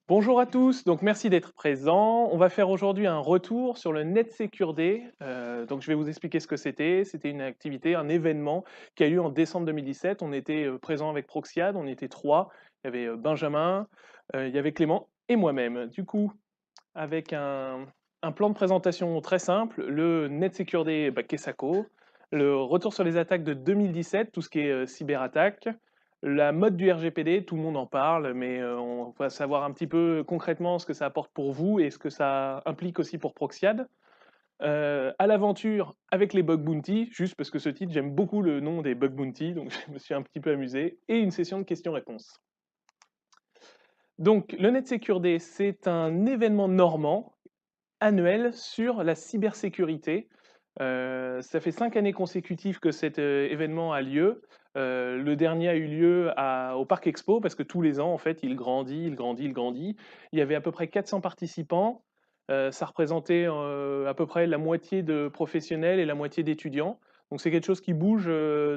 Bonjour à tous, donc merci d'être présents. On va faire aujourd'hui un retour sur le NetSecurity. Donc je vais vous expliquer ce que c'était. C'était une activité, un événement qui a eu lieu en décembre 2017. On était présents avec Proxiad, on était trois. Il y avait Benjamin, il y avait Clément et moi-même. Du coup, avec un plan de présentation très simple, le NetSecurity Kesako, le retour sur les attaques de 2017, tout ce qui est cyberattaque, la mode du RGPD, tout le monde en parle, mais on va savoir un petit peu concrètement ce que ça apporte pour vous et ce que ça implique aussi pour Proxiad. À l'aventure avec les bug bounty, juste parce que ce titre, j'aime beaucoup le nom des bug bounty, donc je me suis un petit peu amusé, et une session de questions-réponses. Donc, le NetSecure Day, c'est un événement normand annuel sur la cybersécurité. Ça fait 5 années consécutives que cet événement a lieu. Le dernier a eu lieu au Parc Expo parce que tous les ans, en fait, il grandit, il grandit, il grandit. Il y avait à peu près 400 participants. Ça représentait à peu près la moitié de professionnels et la moitié d'étudiants. Donc c'est quelque chose qui bouge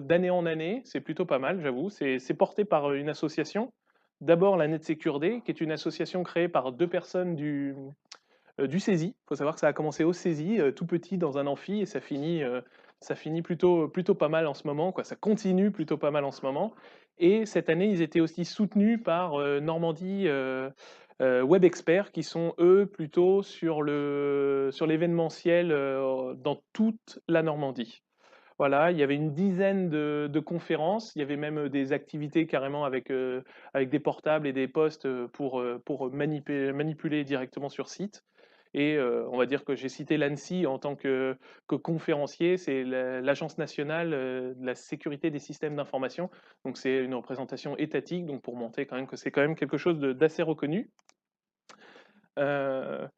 d'année en année. C'est plutôt pas mal, j'avoue. C'est porté par une association. D'abord la NetSecure Day, qui est une association créée par deux personnes du CESI. Il faut savoir que ça a commencé au CESI, tout petit dans un amphi, et ça finit plutôt pas mal en ce moment, quoi. Ça continue plutôt pas mal en ce moment. Et cette année, ils étaient aussi soutenus par Normandie Web Experts, qui sont eux plutôt sur l'événementiel dans toute la Normandie. Voilà, il y avait une dizaine de conférences, il y avait même des activités carrément avec des portables et des postes pour manipuler directement sur site. Et on va dire que j'ai cité l'ANSSI en tant que conférencier, c'est l'Agence nationale de la sécurité des systèmes d'information. Donc c'est une représentation étatique, donc pour montrer quand même que c'est quand même quelque chose d'assez reconnu. Euh,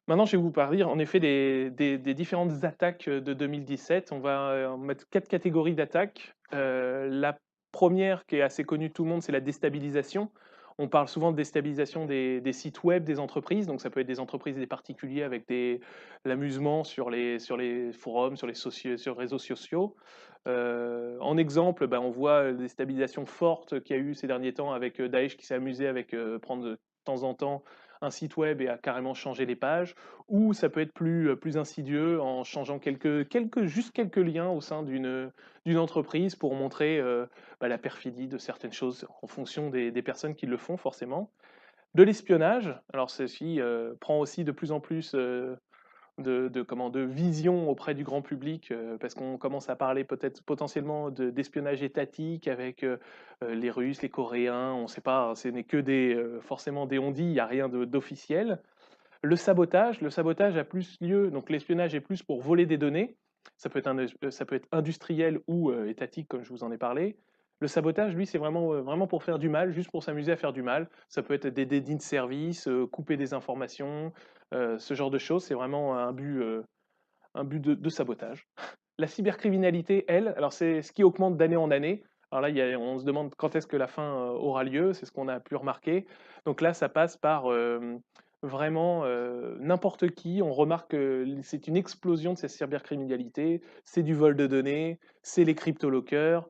Maintenant, je vais vous parler en effet des différentes attaques de 2017. On va mettre quatre catégories d'attaques. La première, qui est assez connue de tout le monde, c'est la déstabilisation. On parle souvent de déstabilisation des sites web des entreprises, donc ça peut être des entreprises et des particuliers avec l'amusement sur les forums, sur les réseaux sociaux. En exemple, ben, on voit la déstabilisation forte qu'il y a eu ces derniers temps avec Daesh qui s'est amusé avec prendre de temps en temps un site web et à carrément changer les pages, ou ça peut être plus insidieux en changeant juste quelques liens au sein d'une entreprise pour montrer bah, la perfidie de certaines choses en fonction des personnes qui le font forcément. De l'espionnage, alors ceci prend aussi de plus en plus de vision auprès du grand public, parce qu'on commence à parler peut-être potentiellement d'espionnage étatique avec les Russes, les Coréens, on ne sait pas, ce n'est que forcément des on-dit, il n'y a rien d'officiel. Le sabotage a plus lieu, donc l'espionnage est plus pour voler des données, ça peut être industriel ou étatique, comme je vous en ai parlé. Le sabotage, lui, c'est vraiment pour faire du mal, juste pour s'amuser à faire du mal. Ça peut être des dédits de service, couper des informations, ce genre de choses. C'est vraiment un but de sabotage. La cybercriminalité, elle, alors c'est ce qui augmente d'année en année. Alors là, on se demande quand est-ce que la fin aura lieu, c'est ce qu'on a pu remarquer. Donc là, ça passe par vraiment n'importe qui. On remarque que c'est une explosion de cette cybercriminalité. C'est du vol de données, c'est les crypto-lockers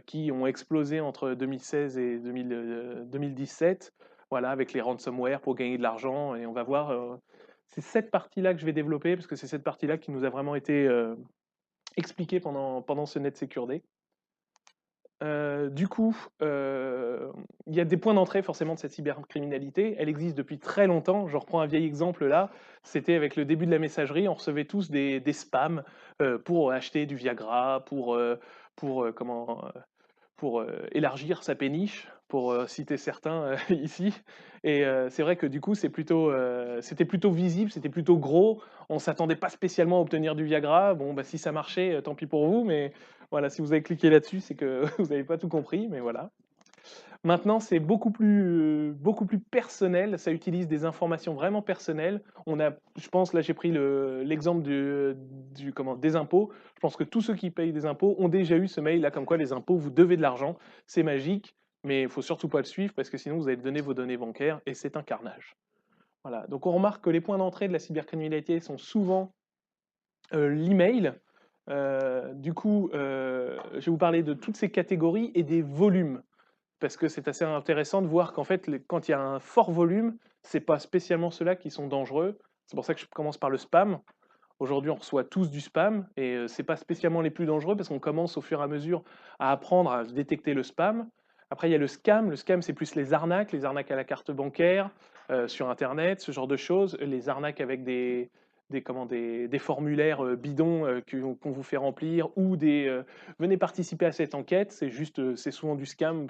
qui ont explosé entre 2016 et 2017, voilà, avec les ransomware pour gagner de l'argent. Et on va voir, c'est cette partie-là que je vais développer, parce que c'est cette partie-là qui nous a vraiment été expliquée pendant ce NetSecure Day. Du coup, il y a des points d'entrée forcément de cette cybercriminalité. Elle existe depuis très longtemps. Je reprends un vieil exemple là. C'était avec le début de la messagerie. On recevait tous des spams pour acheter du Viagra, pour élargir sa péniche, pour citer certains ici. Et c'est vrai que du coup, c'était plutôt visible, c'était plutôt gros. On s'attendait pas spécialement à obtenir du Viagra. Bon, bah, si ça marchait, tant pis pour vous. Mais voilà, si vous avez cliqué là-dessus, c'est que vous n'avez pas tout compris. Mais voilà. Maintenant, c'est beaucoup plus personnel. Ça utilise des informations vraiment personnelles. Je pense, là, j'ai pris l'exemple des impôts. Je pense que tous ceux qui payent des impôts ont déjà eu ce mail là, comme quoi les impôts, vous devez de l'argent. C'est magique, mais il faut surtout pas le suivre parce que sinon vous allez donner vos données bancaires et c'est un carnage. Voilà. Donc on remarque que les points d'entrée de la cybercriminalité sont souvent l'email. Du coup, je vais vous parler de toutes ces catégories et des volumes. parce que c'est assez intéressant de voir qu'en fait, quand il y a un fort volume, c'est pas spécialement ceux-là qui sont dangereux. C'est pour ça que je commence par le spam. Aujourd'hui, on reçoit tous du spam et c'est pas spécialement les plus dangereux parce qu'on commence au fur et à mesure à apprendre à détecter le spam. Après, il y a le scam. Le scam, c'est plus les arnaques à la carte bancaire, sur Internet, ce genre de choses. Les arnaques avec des formulaires bidons qu'on vous fait remplir ou venez participer à cette enquête. C'est souvent du scam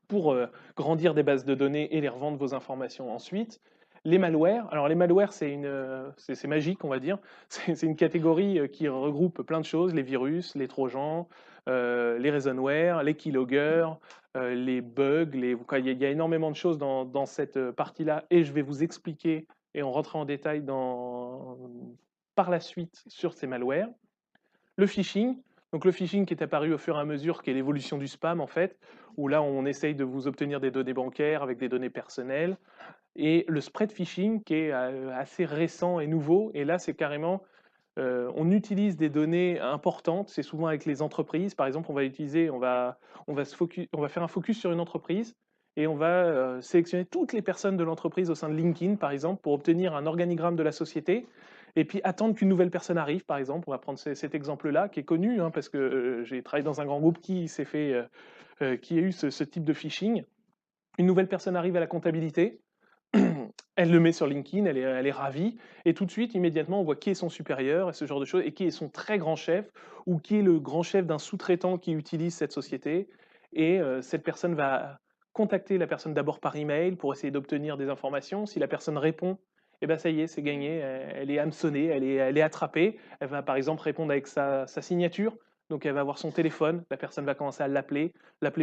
pour grandir des bases de données et les revendre vos informations ensuite. Les malwares, alors les malwares c'est magique on va dire, c'est une catégorie qui regroupe plein de choses, les virus, les trojans, les ransomware, les keyloggers, les bugs, il y a énormément de choses dans cette partie-là et je vais vous expliquer et on rentrera en détail par la suite sur ces malwares. Le phishing, donc le phishing qui est apparu au fur et à mesure, qui est l'évolution du spam en fait, où là on essaye de vous obtenir des données bancaires avec des données personnelles, et le spread phishing qui est assez récent et nouveau, et là c'est carrément, on utilise des données importantes, c'est souvent avec les entreprises, par exemple on va faire un focus sur une entreprise, et on va sélectionner toutes les personnes de l'entreprise au sein de LinkedIn, par exemple, pour obtenir un organigramme de la société, et puis attendre qu'une nouvelle personne arrive, par exemple. On va prendre cet exemple-là, qui est connu, hein, parce que j'ai travaillé dans un grand groupe qui a eu ce type de phishing. Une nouvelle personne arrive à la comptabilité, elle le met sur LinkedIn, elle est ravie, et tout de suite, immédiatement, on voit qui est son supérieur, et ce genre de choses, et qui est son très grand chef, ou qui est le grand chef d'un sous-traitant qui utilise cette société, et cette personne va contacter la personne d'abord par email pour essayer d'obtenir des informations. Si la personne répond, eh ben ça y est, c'est gagné, elle est hameçonnée, elle est attrapée, elle va par exemple répondre avec sa signature, donc elle va avoir son téléphone, la personne va commencer à l'appeler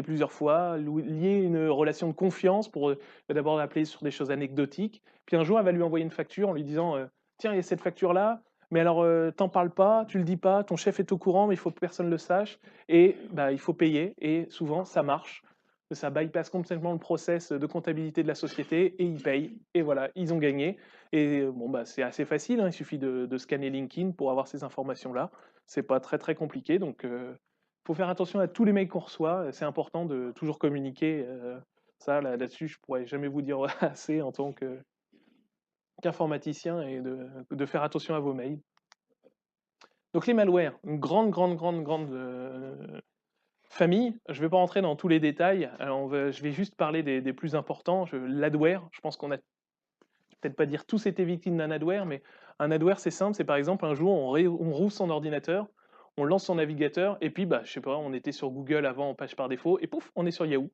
plusieurs fois, lier une relation de confiance pour d'abord l'appeler sur des choses anecdotiques, puis un jour, elle va lui envoyer une facture en lui disant tiens, il y a cette facture-là, mais alors t'en parles pas, tu le dis pas, ton chef est au courant, mais il faut que personne le sache, et bah, il faut payer, et souvent ça marche. Ça bypasse complètement le process de comptabilité de la société et ils payent. Et voilà, ils ont gagné. Et bon, bah, c'est assez facile, hein, il suffit de scanner LinkedIn pour avoir ces informations-là. C'est pas très très compliqué, donc faut faire attention à tous les mails qu'on reçoit. C'est important de toujours communiquer. Ça, là-dessus, je pourrais jamais vous dire assez en tant qu'informaticien et de faire attention à vos mails. Donc les malwares, une grande famille. Je ne vais pas rentrer dans tous les détails. Alors je vais juste parler des plus importants. L'adware, je pense qu'on a peut-être pas dire tous été victimes d'un adware, mais un adware c'est simple, c'est par exemple un jour on rouvre son ordinateur, on lance son navigateur, et puis bah je sais pas, on était sur Google avant en page par défaut, et pouf, on est sur Yahoo.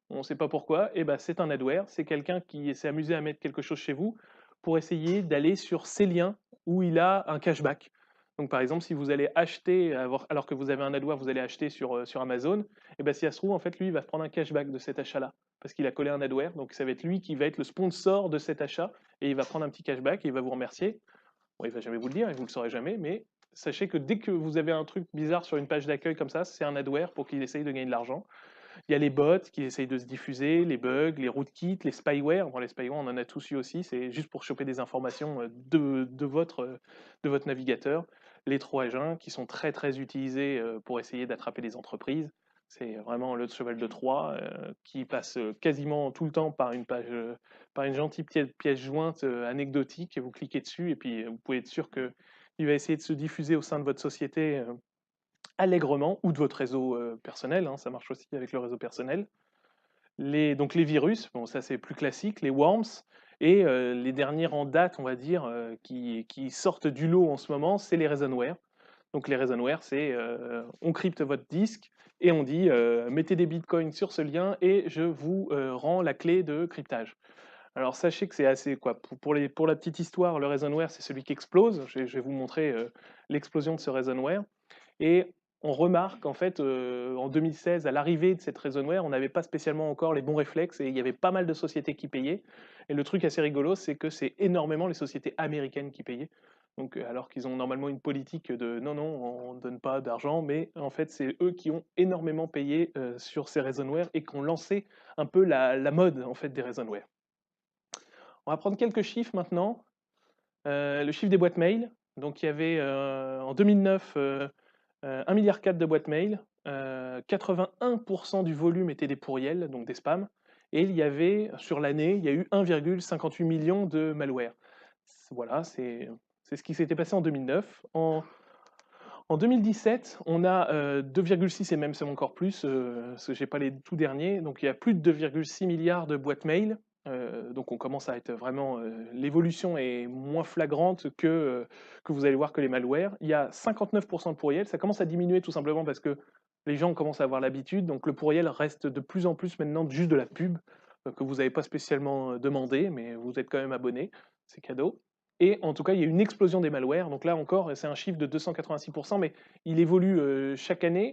On ne sait pas pourquoi, et bah c'est un adware, c'est quelqu'un qui s'est amusé à mettre quelque chose chez vous pour essayer d'aller sur ces liens où il a un cashback. Donc par exemple, si vous allez acheter, alors que vous avez un adware, vous allez acheter sur Amazon, et ben si ça se trouve, en fait, lui, il va prendre un cashback de cet achat-là, parce qu'il a collé un adware, donc ça va être lui qui va être le sponsor de cet achat, et il va prendre un petit cashback, et il va vous remercier. Bon, il va jamais vous le dire, et vous le saurez jamais, mais sachez que dès que vous avez un truc bizarre sur une page d'accueil comme ça, c'est un adware pour qu'il essaye de gagner de l'argent. Il y a les bots qui essayent de se diffuser, les bugs, les rootkits, les spyware. Bon, les spyware, on en a tous eu aussi, c'est juste pour choper des informations de votre navigateur. Les trojans qui sont très très utilisés pour essayer d'attraper les entreprises. C'est vraiment le cheval de Troie qui passe quasiment tout le temps par une page, par une gentille pièce jointe anecdotique, et vous cliquez dessus et puis vous pouvez être sûr qu'il va essayer de se diffuser au sein de votre société allègrement, ou de votre réseau personnel, hein, ça marche aussi avec le réseau personnel. Donc les virus, bon ça c'est plus classique, les worms, et les derniers en date, on va dire, qui sortent du lot en ce moment, c'est les ransomware. Donc les ransomware, c'est on crypte votre disque et on dit mettez des bitcoins sur ce lien et je vous rends la clé de cryptage. Alors sachez que c'est assez quoi. Pour la petite histoire, le ransomware c'est celui qui explose. Je vais vous montrer l'explosion de ce ransomware. Et on remarque en fait en 2016, à l'arrivée de cette ransomware, on n'avait pas spécialement encore les bons réflexes et il y avait pas mal de sociétés qui payaient. Et le truc assez rigolo, c'est que c'est énormément les sociétés américaines qui payaient. Donc, alors qu'ils ont normalement une politique de non, non, on ne donne pas d'argent, mais en fait, c'est eux qui ont énormément payé sur ces ransomware et qui ont lancé un peu la mode en fait des ransomware. On va prendre quelques chiffres maintenant. Le chiffre des boîtes mail. Donc, il y avait en 2009 1,4 milliard de boîtes mail. 81% du volume était des pourriels, donc des spams, et il y avait, sur l'année, il y a eu 1,58 million de malware. Voilà, c'est ce qui s'était passé en 2009. En 2017, on a 2,6 et même c'est encore plus, parce que j'ai pas les tout derniers, donc il y a plus de 2,6 milliards de boîtes mail. Donc on commence à être vraiment, l'évolution est moins flagrante que vous allez voir que les malwares. Il y a 59% de pourriel, ça commence à diminuer tout simplement parce que les gens commencent à avoir l'habitude, donc le pourriel reste de plus en plus maintenant juste de la pub, que vous n'avez pas spécialement demandé, mais vous êtes quand même abonné, c'est cadeau. Et en tout cas, il y a une explosion des malwares. Donc là encore, c'est un chiffre de 286%, mais il évolue chaque année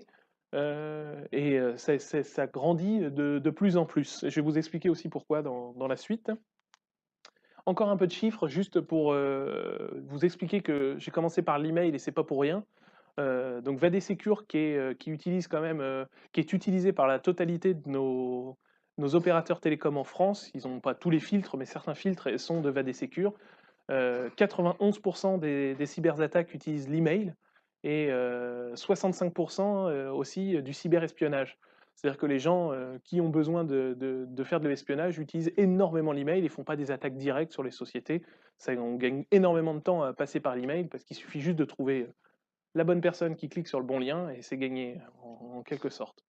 et ça grandit de plus en plus. Je vais vous expliquer aussi pourquoi dans la suite. Encore un peu de chiffres, juste pour vous expliquer que j'ai commencé par l'email et c'est pas pour rien. Donc VADESecure qui utilise quand même, qui est utilisé par la totalité de nos opérateurs télécoms en France. Ils n'ont pas tous les filtres, mais certains filtres sont de VADESecure. 91% des cyberattaques utilisent l'email et 65% aussi du cyberespionnage. C'est-à-dire que les gens qui ont besoin de faire de l'espionnage utilisent énormément l'email et ne font pas des attaques directes sur les sociétés. Ça, on gagne énormément de temps à passer par l'email parce qu'il suffit juste de trouver la bonne personne qui clique sur le bon lien et c'est gagné en quelque sorte.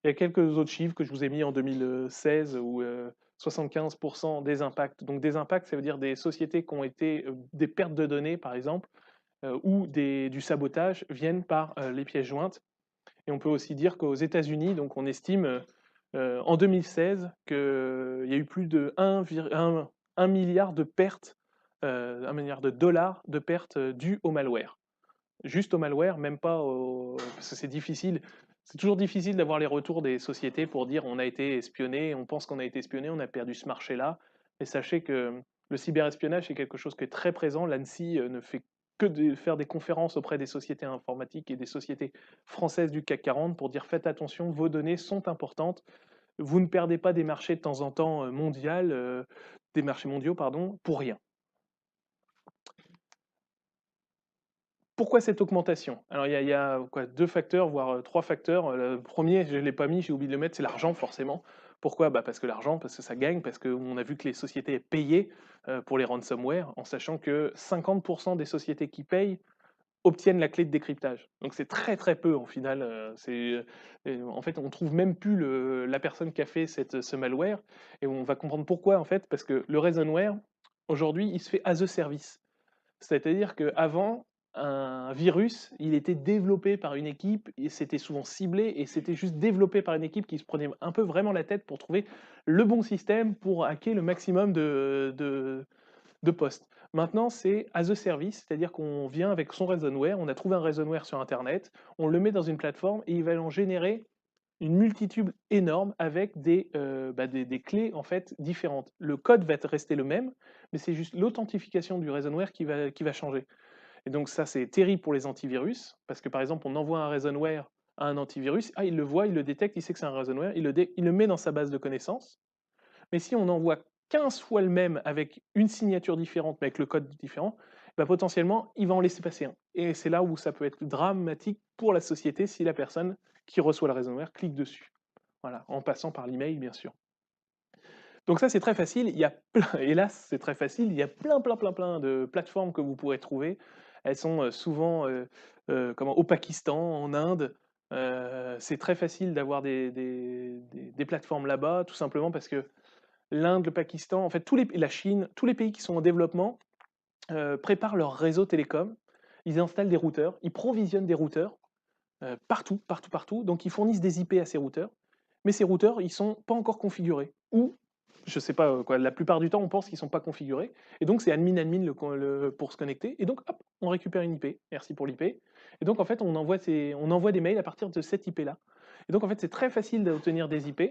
Il y a quelques autres chiffres que je vous ai mis en 2016 où 75% des impacts. Donc des impacts, ça veut dire des sociétés qui ont été des pertes de données, par exemple, ou du sabotage viennent par les pièces jointes. Et on peut aussi dire qu'aux États-Unis, donc on estime en 2016 qu'il y a eu plus de 1 milliard de pertes, 1 milliard de dollars de pertes dues au malware. Juste au malware, même pas au... Parce que c'est difficile. C'est toujours difficile d'avoir les retours des sociétés pour dire on a été espionné, on pense qu'on a été espionné, on a perdu ce marché-là. Et sachez que le cyberespionnage est quelque chose qui est très présent. L'ANSSI ne fait que de faire des conférences auprès des sociétés informatiques et des sociétés françaises du CAC 40 pour dire faites attention, vos données sont importantes. Vous ne perdez pas des marchés de temps en temps des marchés mondiaux, pardon, pour rien. Pourquoi cette augmentation? Alors il y a quoi, 2 facteurs, voire 3 facteurs. Le premier, je ne l'ai pas mis, j'ai oublié de le mettre, c'est l'argent forcément. Pourquoi? Bah, parce que l'argent, parce que ça gagne, parce qu'on a vu que les sociétés payaient pour les ransomware, en sachant que 50% des sociétés qui payent obtiennent la clé de décryptage. Donc c'est très très peu en final. En fait, on trouve même plus la personne qui a fait ce malware, et on va comprendre pourquoi en fait, parce que le ransomware, aujourd'hui, il se fait as a service. C'est-à-dire qu'avant, un virus, il était développé par une équipe, et c'était souvent ciblé, et c'était juste développé par une équipe qui se prenait un peu vraiment la tête pour trouver le bon système pour hacker le maximum de postes. Maintenant, c'est as a service, c'est-à-dire qu'on vient avec son ransomware, on a trouvé un ransomware sur Internet, on le met dans une plateforme et il va en générer une multitude énorme avec des clés en fait différentes. Le code va rester le même, mais c'est juste l'authentification du ransomware qui va changer. Et donc ça, c'est terrible pour les antivirus, parce que par exemple, on envoie un ransomware à un antivirus, il le voit, il le détecte, il sait que c'est un ransomware, il le met dans sa base de connaissances. Mais si on envoie 15 fois le même avec une signature différente, mais avec le code différent, bah potentiellement, il va en laisser passer un. Et c'est là où ça peut être dramatique pour la société si la personne qui reçoit le ransomware clique dessus. Voilà, en passant par l'email, bien sûr. Donc ça, c'est très facile. Il y a plein, hélas, c'est très facile. Il y a plein de plateformes que vous pourrez trouver. Elles sont souvent au Pakistan, en Inde. C'est très facile d'avoir des plateformes là-bas, tout simplement parce que l'Inde, le Pakistan, en fait, la Chine, tous les pays qui sont en développement préparent leur réseau télécom. Ils installent des routeurs, ils provisionnent des routeurs partout. Donc ils fournissent des IP à ces routeurs, mais ces routeurs, ils sont pas encore configurés. Ou, je sais pas quoi, la plupart du temps, on pense qu'ils sont pas configurés. Et donc c'est admin pour se connecter. Et donc hop, on récupère une IP. Merci pour l'IP. Et donc en fait, on envoie des mails à partir de cette IP-là. Et donc en fait, c'est très facile d'obtenir des IP.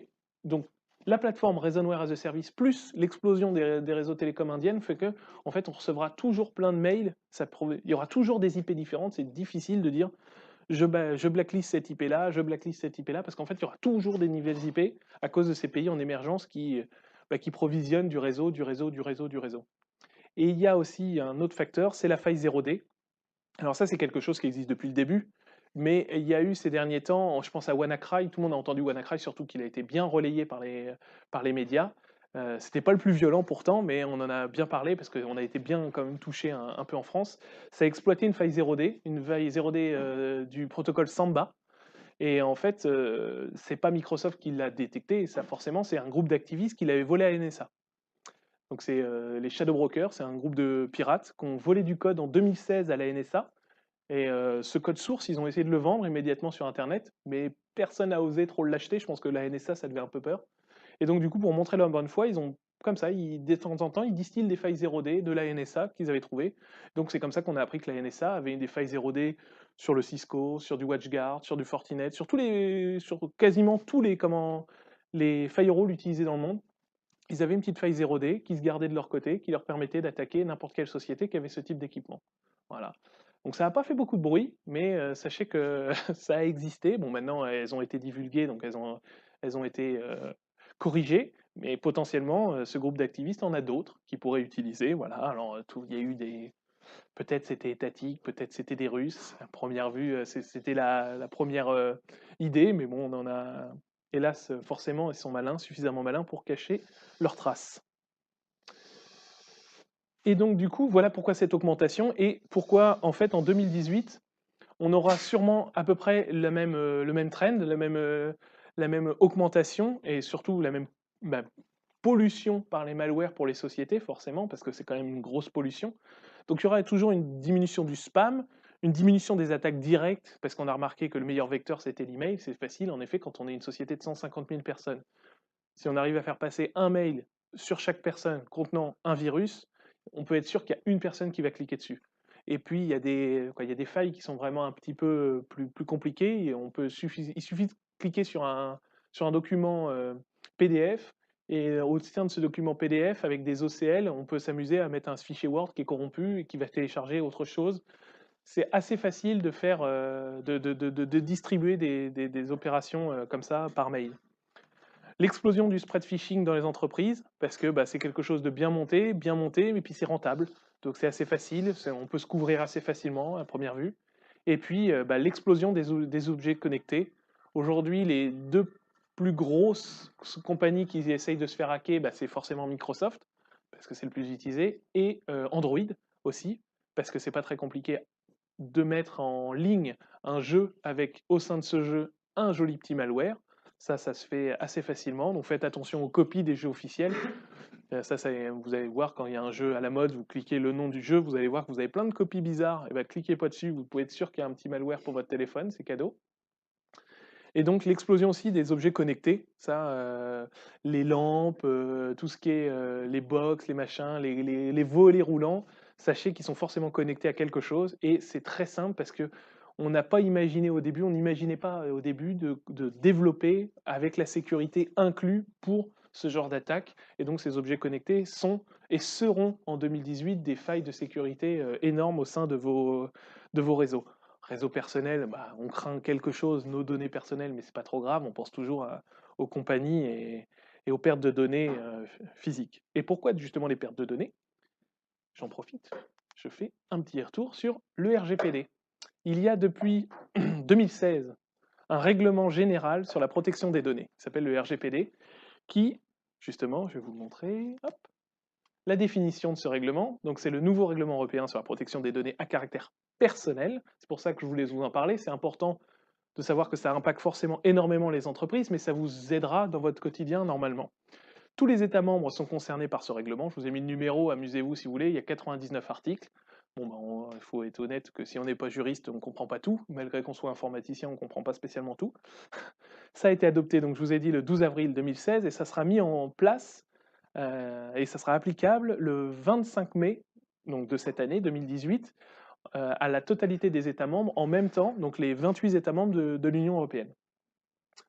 Donc la plateforme Ransomware as a Service plus l'explosion des réseaux télécoms indiennes fait que en fait, on recevra toujours plein de mails. Il y aura toujours des IP différentes. C'est difficile de dire je blacklist cette IP-là, je blacklist cette IP-là, parce qu'en fait, il y aura toujours des nouvelles IP à cause de ces pays en émergence qui provisionnent du réseau. Et il y a aussi un autre facteur, c'est la faille 0D. Alors ça, c'est quelque chose qui existe depuis le début, Mais il y a eu ces derniers temps, je pense à WannaCry, tout le monde a entendu WannaCry, surtout qu'il a été bien relayé par les médias. C'était pas le plus violent pourtant, mais on en a bien parlé parce qu'on a été bien quand même touché un peu en France. Ça a exploité une faille 0D, une faille 0D du protocole Samba. Et en fait, c'est pas Microsoft qui l'a détecté, ça forcément, c'est un groupe d'activistes qui l'avait volé à NSA. Donc c'est les Shadow Brokers, c'est un groupe de pirates qui ont volé du code en 2016 à la NSA. Et ce code source, ils ont essayé de le vendre immédiatement sur Internet, mais personne n'a osé trop l'acheter. Je pense que la NSA, ça devait un peu peur. Et donc, du coup, pour montrer leur bonne foi, ils ont, comme ça, de temps en temps, ils distillent des failles 0D de la NSA qu'ils avaient trouvées. Donc, c'est comme ça qu'on a appris que la NSA avait des failles 0D sur le Cisco, sur du WatchGuard, sur du Fortinet, sur quasiment tous les firewalls utilisés dans le monde. Ils avaient une petite faille 0D qui se gardait de leur côté, qui leur permettait d'attaquer n'importe quelle société qui avait ce type d'équipement. Voilà. Donc ça n'a pas fait beaucoup de bruit, mais sachez que ça a existé. Bon, maintenant, elles ont été divulguées, donc elles ont été corrigées, mais potentiellement, ce groupe d'activistes en a d'autres qui pourraient utiliser. Voilà. Alors, il y a eu des... Peut-être c'était étatique, peut-être c'était des Russes. À première vue, c'était la première idée, mais bon, on en a... Hélas, forcément, ils sont malins, suffisamment malins pour cacher leurs traces. Et donc, du coup, voilà pourquoi cette augmentation et pourquoi, en fait, en 2018, on aura sûrement à peu près le même trend, la même augmentation et surtout la même bah, pollution par les malwares pour les sociétés, forcément, parce que c'est quand même une grosse pollution. Donc il y aura toujours une diminution du spam, une diminution des attaques directes, parce qu'on a remarqué que le meilleur vecteur c'était l'email, c'est facile en effet quand on est une société de 150 000 personnes. Si on arrive à faire passer un mail sur chaque personne contenant un virus, on peut être sûr qu'il y a une personne qui va cliquer dessus. Et puis, il y a des failles qui sont vraiment un petit peu plus compliquées. Et il suffit de cliquer sur un document PDF. Et au sein de ce document PDF, avec des OCL, on peut s'amuser à mettre un fichier Word qui est corrompu et qui va télécharger autre chose. C'est assez facile de faire, de distribuer des opérations comme ça par mail. L'explosion du spread phishing dans les entreprises, parce que bah, c'est quelque chose de bien monté, mais puis c'est rentable. Donc c'est assez facile, on peut se couvrir assez facilement à première vue. Et puis bah, l'explosion des objets connectés. Aujourd'hui, les deux plus grosses compagnies qui essayent de se faire hacker, bah, c'est forcément Microsoft, parce que c'est le plus utilisé, et Android aussi, parce que c'est pas très compliqué de mettre en ligne un jeu avec au sein de ce jeu un joli petit malware. Ça se fait assez facilement. Donc faites attention aux copies des jeux officiels. Vous allez voir quand il y a un jeu à la mode, vous cliquez le nom du jeu, vous allez voir que vous avez plein de copies bizarres. Et ben cliquez pas dessus, vous pouvez être sûr qu'il y a un petit malware pour votre téléphone, c'est cadeau. Et donc l'explosion aussi des objets connectés, les lampes, tout ce qui est les box, les machins, les volets roulants, sachez qu'ils sont forcément connectés à quelque chose et c'est très simple parce que on n'a pas imaginé au début, on n'imaginait pas au début de développer avec la sécurité inclus pour ce genre d'attaque. Et donc ces objets connectés sont et seront en 2018 des failles de sécurité énormes au sein de vos réseaux. Réseau personnel, bah, on craint quelque chose, nos données personnelles, mais c'est pas trop grave, on pense toujours aux compagnies et aux pertes de données physiques. Et pourquoi justement les pertes de données? J'en profite, je fais un petit retour sur le RGPD. Il y a depuis 2016 un règlement général sur la protection des données, qui s'appelle le RGPD, qui, justement, je vais vous le montrer, hop, la définition de ce règlement. Donc c'est le nouveau règlement européen sur la protection des données à caractère personnel. C'est pour ça que je voulais vous en parler. C'est important de savoir que ça impacte forcément énormément les entreprises, mais ça vous aidera dans votre quotidien normalement. Tous les États membres sont concernés par ce règlement. Je vous ai mis le numéro, amusez-vous si vous voulez. Il y a 99 articles. Bon, ben, il faut être honnête que si on n'est pas juriste, on ne comprend pas tout. Malgré qu'on soit informaticien, on ne comprend pas spécialement tout. Ça a été adopté, donc je vous ai dit, le 12 avril 2016 et ça sera mis en place et ça sera applicable le 25 mai donc de cette année 2018 à la totalité des États membres en même temps, donc les 28 États membres de l'Union européenne.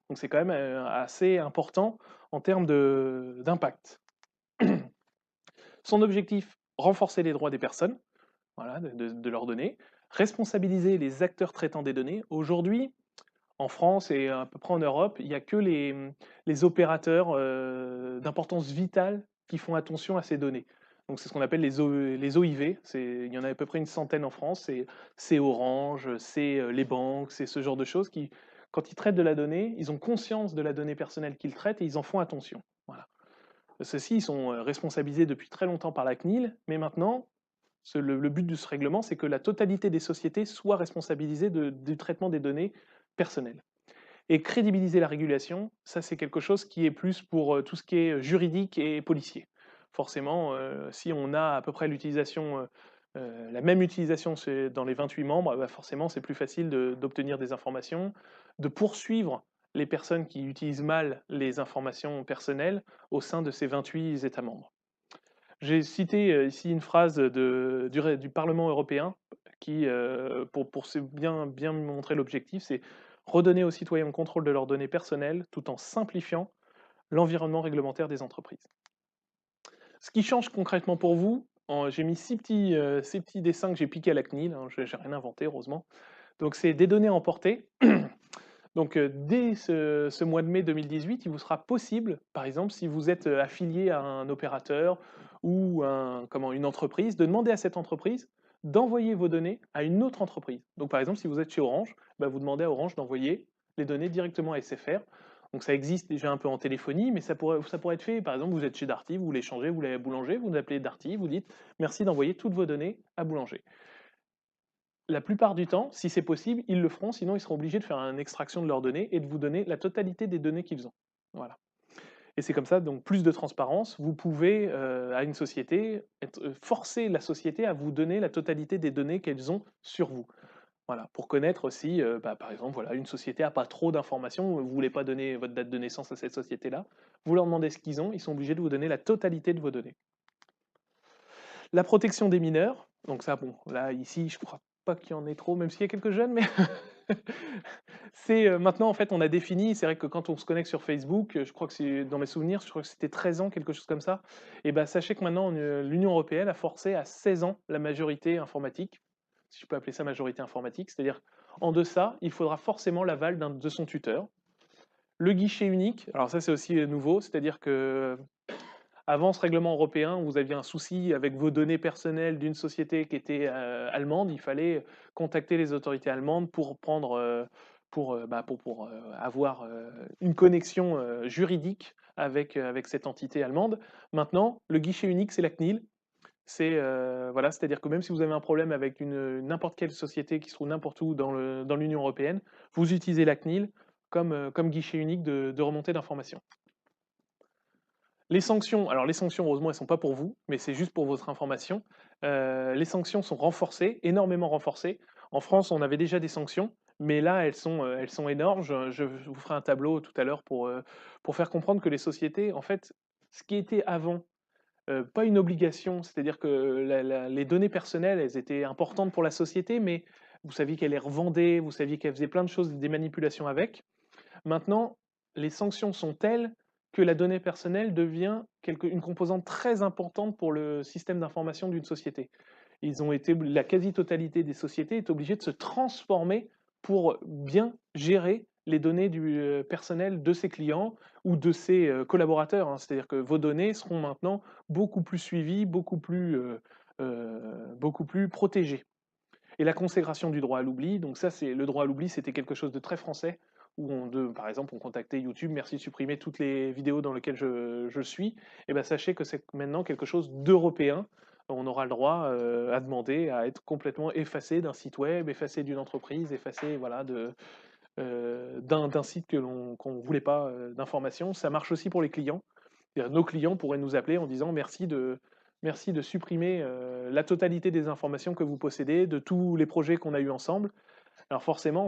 Donc c'est quand même assez important en termes d'impact. Son objectif, renforcer les droits des personnes, voilà, de leurs données, responsabiliser les acteurs traitant des données. Aujourd'hui, en France et à peu près en Europe, il n'y a que les opérateurs d'importance vitale qui font attention à ces données. Donc c'est ce qu'on appelle les OIV, il y en a à peu près une centaine en France, c'est Orange, c'est les banques, c'est ce genre de choses qui, quand ils traitent de la donnée, ils ont conscience de la donnée personnelle qu'ils traitent et ils en font attention. Voilà. Ceux-ci, ils sont responsabilisés depuis très longtemps par la CNIL, mais maintenant, le but de ce règlement, c'est que la totalité des sociétés soient responsabilisées du traitement des données personnelles. Et crédibiliser la régulation, ça c'est quelque chose qui est plus pour tout ce qui est juridique et policier. Forcément, si on a à peu près la même utilisation dans les 28 membres, bah forcément c'est plus facile d'obtenir des informations, de poursuivre les personnes qui utilisent mal les informations personnelles au sein de ces 28 États membres. J'ai cité ici une phrase du Parlement européen qui, pour bien montrer l'objectif, c'est redonner aux citoyens le contrôle de leurs données personnelles tout en simplifiant l'environnement réglementaire des entreprises. Ce qui change concrètement pour vous, j'ai mis ces petits dessins que j'ai piqués à la CNIL, hein, j'ai rien inventé heureusement. Donc c'est des données emportées. Donc dès ce mois de mai 2018, il vous sera possible, par exemple, si vous êtes affilié à un opérateur ou une entreprise, de demander à cette entreprise d'envoyer vos données à une autre entreprise. Donc par exemple, si vous êtes chez Orange, bah, vous demandez à Orange d'envoyer les données directement à SFR. Donc ça existe déjà un peu en téléphonie, mais ça pourrait être fait, par exemple, vous êtes chez Darty, vous voulez changer, vous voulez à Boulanger, vous appelez Darty, vous dites merci d'envoyer toutes vos données à Boulanger. La plupart du temps, si c'est possible, ils le feront, sinon ils seront obligés de faire une extraction de leurs données et de vous donner la totalité des données qu'ils ont. Voilà. Et c'est comme ça, donc plus de transparence, vous pouvez, à une société, forcer la société à vous donner la totalité des données qu'elles ont sur vous. Voilà, pour connaître si, par exemple, voilà, une société n'a pas trop d'informations, vous ne voulez pas donner votre date de naissance à cette société-là, vous leur demandez ce qu'ils ont, ils sont obligés de vous donner la totalité de vos données. La protection des mineurs, donc ça, bon, là, ici, je crois pas qu'il y en ait trop, même s'il y a quelques jeunes, mais c'est maintenant, en fait, on a défini, c'est vrai que quand on se connecte sur Facebook, je crois que c'est dans mes souvenirs, je crois que c'était 13 ans, quelque chose comme ça, et ben sachez que maintenant, l'Union européenne a forcé à 16 ans la majorité informatique, si je peux appeler ça majorité informatique, c'est-à-dire en deçà, il faudra forcément l'aval de son tuteur. Le guichet unique, alors ça c'est aussi nouveau, c'est-à-dire que avant ce règlement européen, vous aviez un souci avec vos données personnelles d'une société qui était allemande, il fallait contacter les autorités allemandes pour prendre, pour avoir une connexion juridique avec cette entité allemande. Maintenant, le guichet unique, c'est la CNIL. Voilà, c'est-à-dire que même si vous avez un problème avec n'importe quelle société qui se trouve n'importe où dans l'Union européenne, vous utilisez la CNIL comme guichet unique de remontée d'informations. Les sanctions, alors les sanctions, heureusement, elles ne sont pas pour vous, mais c'est juste pour votre information. Les sanctions sont renforcées, énormément renforcées. En France, on avait déjà des sanctions, mais là, elles sont énormes. Je vous ferai un tableau tout à l'heure pour faire comprendre que les sociétés, en fait, ce qui était avant, pas une obligation, c'est-à-dire que les données personnelles, elles étaient importantes pour la société, mais vous saviez qu'elle les revendait, vous saviez qu'elle faisait plein de choses, des manipulations avec. Maintenant, les sanctions sont telles que la donnée personnelle devient une composante très importante pour le système d'information d'une société. La quasi-totalité des sociétés est obligée de se transformer pour bien gérer les données personnelles de ses clients ou de ses collaborateurs, hein. C'est-à-dire que vos données seront maintenant beaucoup plus suivies, beaucoup plus protégées. Et la consécration du droit à l'oubli, donc ça, le droit à l'oubli, c'était quelque chose de très français, où par exemple, on contactait YouTube, merci de supprimer toutes les vidéos dans lesquelles je suis. Et bien sachez que c'est maintenant quelque chose d'européen. On aura le droit à demander à être complètement effacé d'un site web, effacé d'une entreprise, effacé voilà, d'un site qu'on ne voulait pas d'informations. Ça marche aussi pour les clients. Nos clients pourraient nous appeler en disant merci de supprimer la totalité des informations que vous possédez, de tous les projets qu'on a eus ensemble. Alors forcément,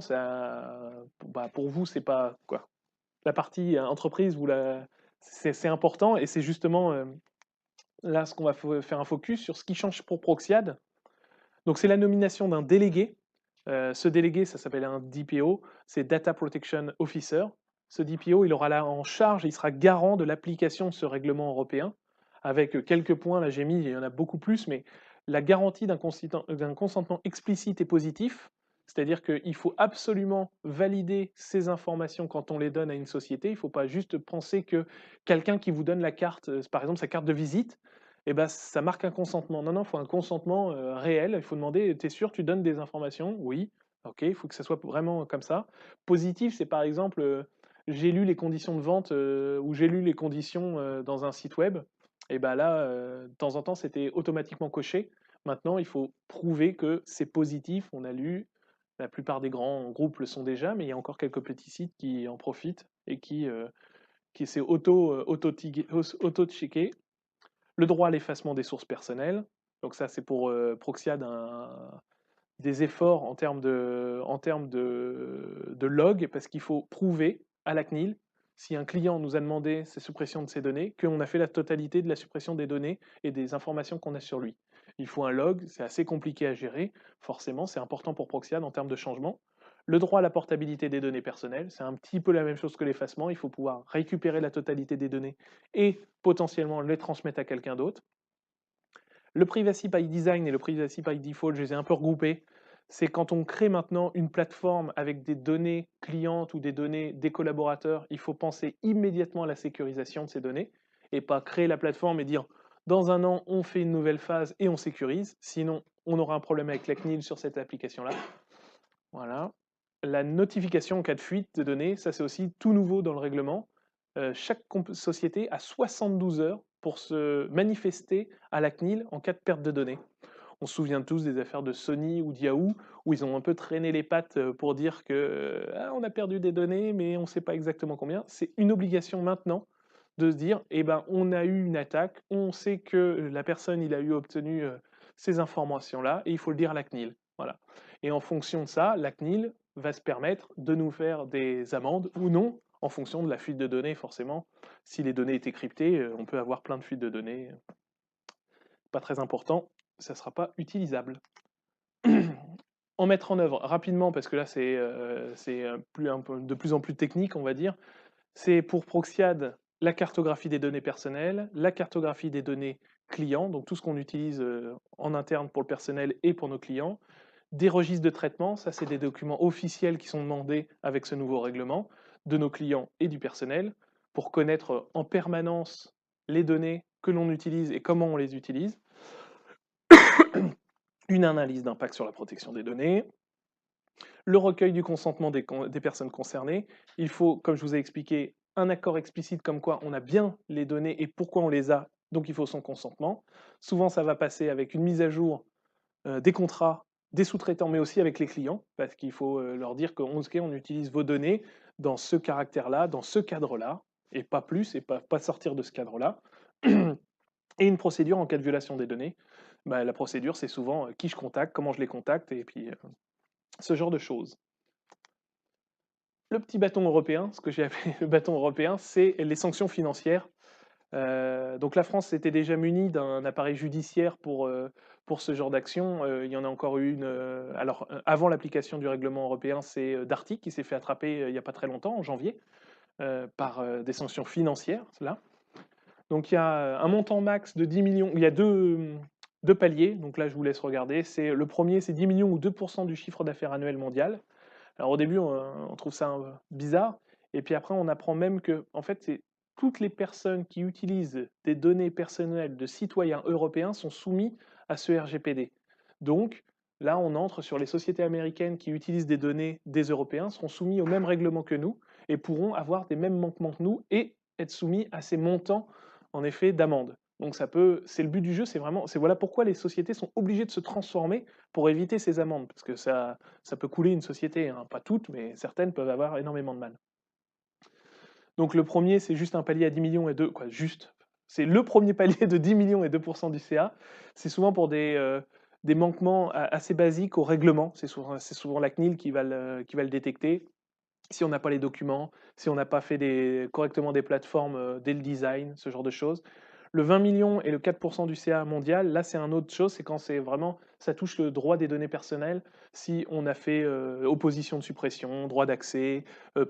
pour vous, c'est pas quoi. La partie entreprise, c'est important et c'est justement là ce qu'on va faire un focus sur ce qui change pour Proxiad. Donc c'est la nomination d'un délégué. Ce délégué, ça s'appelle un DPO, c'est Data Protection Officer. Ce DPO, il aura là en charge, il sera garant de l'application de ce règlement européen, avec quelques points, là j'ai mis, il y en a beaucoup plus, mais la garantie d'un consentement explicite et positif, c'est-à-dire qu'il faut absolument valider ces informations quand on les donne à une société, il ne faut pas juste penser que quelqu'un qui vous donne la carte, par exemple sa carte de visite, et ben ça marque un consentement. Non, non, il faut un consentement, réel. Il faut demander: «Tu es sûr, tu donnes des informations?» «Oui». OK, il faut que ça soit vraiment comme ça. Positif, c'est par exemple, j'ai lu les conditions de vente, ou j'ai lu les conditions, dans un site web et ben là, de temps en temps, c'était automatiquement coché. Maintenant, il faut prouver que c'est positif, on a lu. La plupart des grands groupes le sont déjà, mais il y a encore quelques petits sites qui en profitent et qui c'est auto-checké. Le droit à l'effacement des sources personnelles. Donc ça, c'est pour Proxiad des efforts en termes de log, parce qu'il faut prouver à la CNIL, si un client nous a demandé sa suppression de ses données, qu'on a fait la totalité de la suppression des données et des informations qu'on a sur lui. Il faut un log, c'est assez compliqué à gérer, forcément, c'est important pour Proxiad en termes de changement. Le droit à la portabilité des données personnelles, c'est un petit peu la même chose que l'effacement, il faut pouvoir récupérer la totalité des données et potentiellement les transmettre à quelqu'un d'autre. Le Privacy by Design et le Privacy by Default, je les ai un peu regroupés. C'est quand on crée maintenant une plateforme avec des données clientes ou des données des collaborateurs, il faut penser immédiatement à la sécurisation de ces données et pas créer la plateforme et dire dans un an, on fait une nouvelle phase et on sécurise. Sinon, on aura un problème avec la CNIL sur cette application-là. Voilà. La notification en cas de fuite de données, ça c'est aussi tout nouveau dans le règlement. Chaque société a 72 heures pour se manifester à la CNIL en cas de perte de données. On se souvient tous des affaires de Sony ou d'Yahoo, où ils ont un peu traîné les pattes pour dire que ah, on a perdu des données, mais on ne sait pas exactement combien. C'est une obligation maintenant de se dire, eh ben, on a eu une attaque, on sait que la personne il a eu obtenu ces informations-là, et il faut le dire à la CNIL. Voilà. Et en fonction de ça, la CNIL va se permettre de nous faire des amendes ou non, en fonction de la fuite de données, forcément. Si les données étaient cryptées, on peut avoir plein de fuites de données. Pas très important, ça ne sera pas utilisable. En mettre en œuvre rapidement, parce que là c'est de plus en plus technique, on va dire, c'est pour Proxiad la cartographie des données personnelles, la cartographie des données clients, donc tout ce qu'on utilise en interne pour le personnel et pour nos clients, des registres de traitement, ça c'est des documents officiels qui sont demandés avec ce nouveau règlement, de nos clients et du personnel, pour connaître en permanence les données que l'on utilise et comment on les utilise, une analyse d'impact sur la protection des données, le recueil du consentement des personnes concernées. Il faut, comme je vous ai expliqué, un accord explicite comme quoi on a bien les données et pourquoi on les a, donc il faut son consentement. Souvent, ça va passer avec une mise à jour des contrats, des sous-traitants, mais aussi avec les clients, parce qu'il faut leur dire que on utilise vos données dans ce caractère-là, dans ce cadre-là, et pas plus, et pas sortir de ce cadre-là. Et une procédure en cas de violation des données. Bah, la procédure, c'est souvent qui je contacte, comment je les contacte, et puis ce genre de choses. Le petit bâton européen, ce que j'ai appelé le bâton européen, c'est les sanctions financières. Donc la France s'était déjà munie d'un appareil judiciaire pour ce genre d'action. Il y en a encore eu une. Alors, avant l'application du règlement européen, c'est Darty qui s'est fait attraper il n'y a pas très longtemps, en janvier, par des sanctions financières. Là. Donc il y a un montant max de 10 millions. Il y a deux paliers. Donc là, je vous laisse regarder. Le premier, c'est 10 millions ou 2% du chiffre d'affaires annuel mondial. Alors au début, on trouve ça bizarre, et puis après, on apprend même que, en fait, c'est toutes les personnes qui utilisent des données personnelles de citoyens européens sont soumis à ce RGPD. Donc là, on entre sur les sociétés américaines qui utilisent des données des Européens, seront soumis au même règlement que nous et pourront avoir des mêmes manquements que nous et être soumis à ces montants, en effet, d'amende. Donc c'est le but du jeu, c'est voilà pourquoi les sociétés sont obligées de se transformer pour éviter ces amendes, parce que ça peut couler une société, hein. Pas toutes, mais certaines peuvent avoir énormément de mal. Donc le premier, c'est juste un palier à 10 millions et 2, quoi, juste. C'est le premier palier de 10 millions et 2% du CA. C'est souvent pour des manquements assez basiques au règlement. C'est souvent la CNIL qui va le détecter. Si on n'a pas les documents, si on n'a pas fait correctement des plateformes dès le design, ce genre de choses. Le 20 millions et le 4% du CA mondial, là c'est une autre chose, c'est quand c'est vraiment, ça touche le droit des données personnelles, si on a fait opposition de suppression, droit d'accès,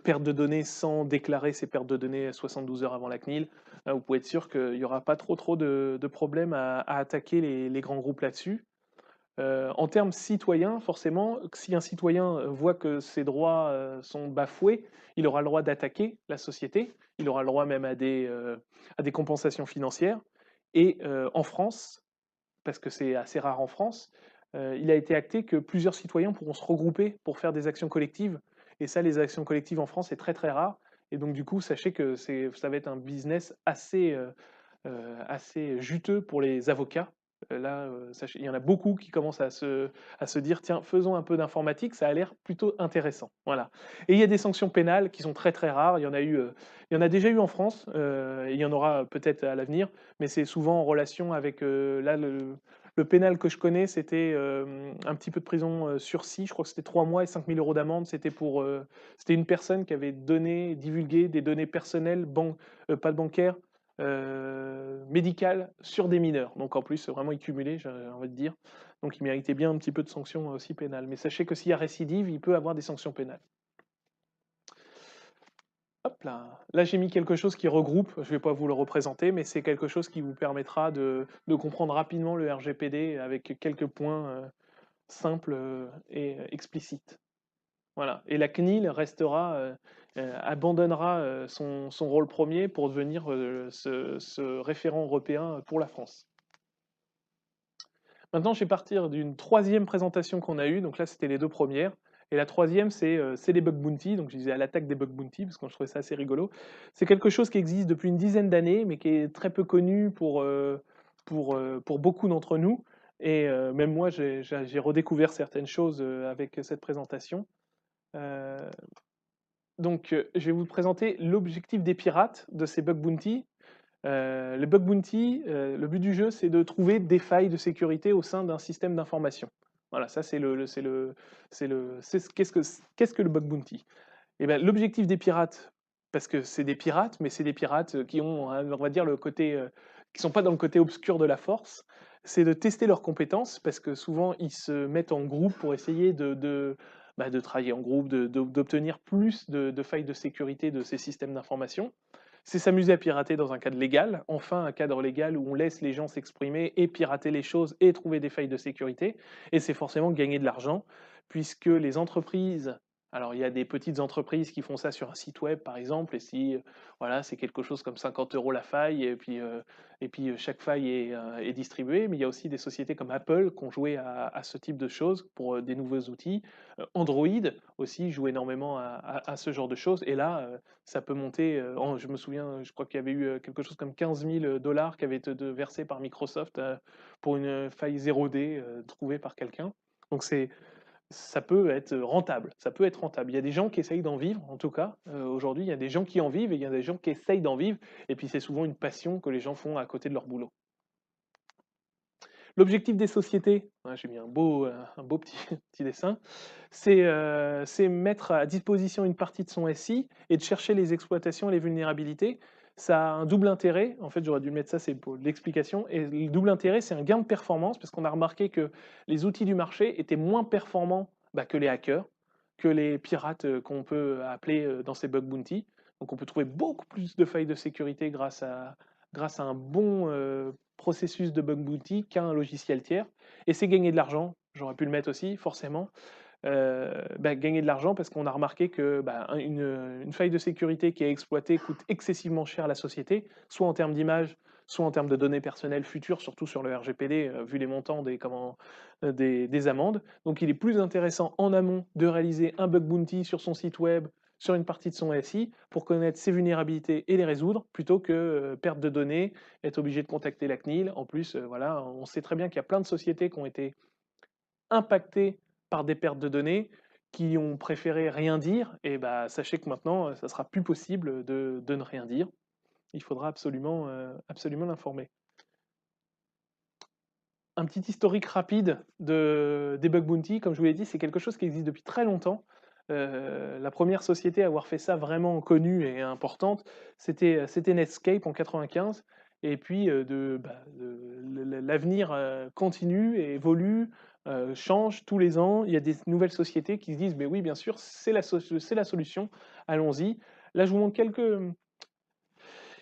perte de données sans déclarer ces pertes de données 72 heures avant la CNIL, là, vous pouvez être sûr qu'il n'y aura pas trop de problèmes à attaquer les grands groupes là-dessus. En termes citoyens, forcément, si un citoyen voit que ses droits sont bafoués, il aura le droit d'attaquer la société, il aura le droit même à des compensations financières. Et en France, parce que c'est assez rare en France, il a été acté que plusieurs citoyens pourront se regrouper pour faire des actions collectives. Et ça, les actions collectives en France, c'est très très rare. Et donc du coup, sachez que ça va être un business assez juteux pour les avocats. Là, il y en a beaucoup qui commencent à se dire, tiens, faisons un peu d'informatique, ça a l'air plutôt intéressant. Voilà. Et il y a des sanctions pénales qui sont très très rares. Il y en a déjà eu en France, et il y en aura peut-être à l'avenir, mais c'est souvent en relation avec, là, le pénal que je connais, c'était un petit peu de prison sursis. Je crois que c'était 3 mois et 5 000 euros d'amende. C'était une personne qui avait divulgué des données personnelles, pas bancaires, médicales sur des mineurs. Donc en plus, vraiment cumulé, j'ai envie de dire. Donc il méritait bien un petit peu de sanctions aussi pénales. Mais sachez que s'il y a récidive, il peut avoir des sanctions pénales. Hop là, là j'ai mis quelque chose qui regroupe, je ne vais pas vous le représenter, mais c'est quelque chose qui vous permettra de comprendre rapidement le RGPD avec quelques points simples et explicites. Voilà. Et la CNIL abandonnera son rôle premier pour devenir ce référent européen pour la France. Maintenant, je vais partir d'une troisième présentation qu'on a eue. Donc là, c'était les deux premières. Et la troisième, c'est les bug bounty. Donc je disais à l'attaque des bug bounty, parce que je trouvais ça assez rigolo. C'est quelque chose qui existe depuis une dizaine d'années, mais qui est très peu connu pour beaucoup d'entre nous. Et même moi, j'ai redécouvert certaines choses avec cette présentation. Euh, je vais vous présenter l'objectif des pirates de ces bug bounty. Les bug bounty, le but du jeu, c'est de trouver des failles de sécurité au sein d'un système d'information. Voilà, ça qu'est-ce que le bug bounty? Eh ben, l'objectif des pirates, parce que c'est des pirates, mais c'est des pirates qui ont, on va dire, qui sont pas dans le côté obscur de la force, c'est de tester leurs compétences, parce que souvent ils se mettent en groupe pour essayer de travailler en groupe, d'obtenir plus de failles de sécurité de ces systèmes d'information. C'est s'amuser à pirater dans un cadre légal, enfin un cadre légal où on laisse les gens s'exprimer et pirater les choses et trouver des failles de sécurité. Et c'est forcément gagner de l'argent, puisque les entreprises, alors il y a des petites entreprises qui font ça sur un site web par exemple, et si voilà, c'est quelque chose comme 50 € la faille, et puis chaque faille est distribuée, mais il y a aussi des sociétés comme Apple qui ont joué à ce type de choses pour des nouveaux outils. Android aussi joue énormément à ce genre de choses, et là, ça peut monter, je me souviens, je crois qu'il y avait eu quelque chose comme 15 000 $ qui avaient été versés par Microsoft pour une faille 0D trouvée par quelqu'un. Donc ça peut être rentable, ça peut être rentable. Il y a des gens qui essayent d'en vivre, en tout cas, aujourd'hui, il y a des gens qui en vivent et il y a des gens qui essayent d'en vivre, et puis c'est souvent une passion que les gens font à côté de leur boulot. L'objectif des sociétés, j'ai mis un beau petit, petit dessin, c'est mettre à disposition une partie de son SI et de chercher les exploitations et les vulnérabilités. Ça a un double intérêt, en fait j'aurais dû mettre ça, c'est pour l'explication, et le double intérêt c'est un gain de performance, parce qu'on a remarqué que les outils du marché étaient moins performants que les hackers, que les pirates qu'on peut appeler dans ces bug bounty. Donc on peut trouver beaucoup plus de failles de sécurité grâce à un bon processus de bug bounty qu'un logiciel tiers. Et c'est gagner de l'argent, j'aurais pu le mettre aussi, forcément. Gagner de l'argent parce qu'on a remarqué que une faille de sécurité qui est exploitée coûte excessivement cher à la société, soit en termes d'image, soit en termes de données personnelles futures, surtout sur le RGPD, vu les montants des amendes. Donc il est plus intéressant en amont de réaliser un bug bounty sur son site web, sur une partie de son SI, pour connaître ses vulnérabilités et les résoudre, plutôt que perte de données, être obligé de contacter la CNIL. En plus, voilà, on sait très bien qu'il y a plein de sociétés qui ont été impactées par des pertes de données, qui ont préféré rien dire, et sachez que maintenant, ça sera plus possible de ne rien dire. Il faudra absolument l'informer. Un petit historique rapide des bug bounty, comme je vous l'ai dit, c'est quelque chose qui existe depuis très longtemps. La première société à avoir fait ça vraiment connue et importante, c'était Netscape en 95. Et puis l'avenir continue et évolue, change tous les ans. Il y a des nouvelles sociétés qui se disent, mais oui, bien sûr, c'est la solution, allons-y. Là, je vous montre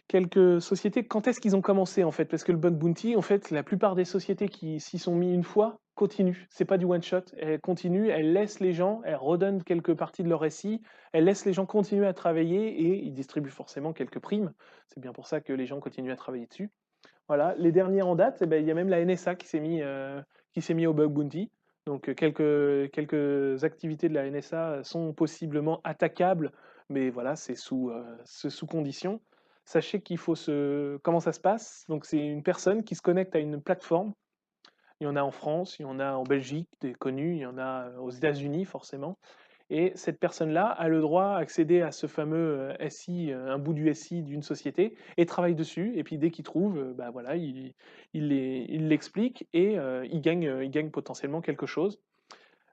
quelques sociétés, quand est-ce qu'ils ont commencé en fait? Parce que le bug bounty, en fait, la plupart des sociétés qui s'y sont mis une fois continuent. C'est pas du one shot. Elles continuent, elles laissent les gens, elles redonnent quelques parties de leur SI, elles laissent les gens continuer à travailler et ils distribuent forcément quelques primes. C'est bien pour ça que les gens continuent à travailler dessus. Voilà, les derniers en date, eh ben, il y a même la NSA qui s'est mis au bug bounty. Donc quelques activités de la NSA sont possiblement attaquables, mais voilà, c'est sous condition. Sachez qu'il faut se... Comment ça se passe? Donc c'est une personne qui se connecte à une plateforme. Il y en a en France, il y en a en Belgique, des connus, il y en a aux États-Unis forcément. Et cette personne-là a le droit d'accéder à ce fameux SI, un bout du SI d'une société, et travaille dessus. Et puis dès qu'il trouve, bah voilà, il l'explique et il gagne potentiellement quelque chose.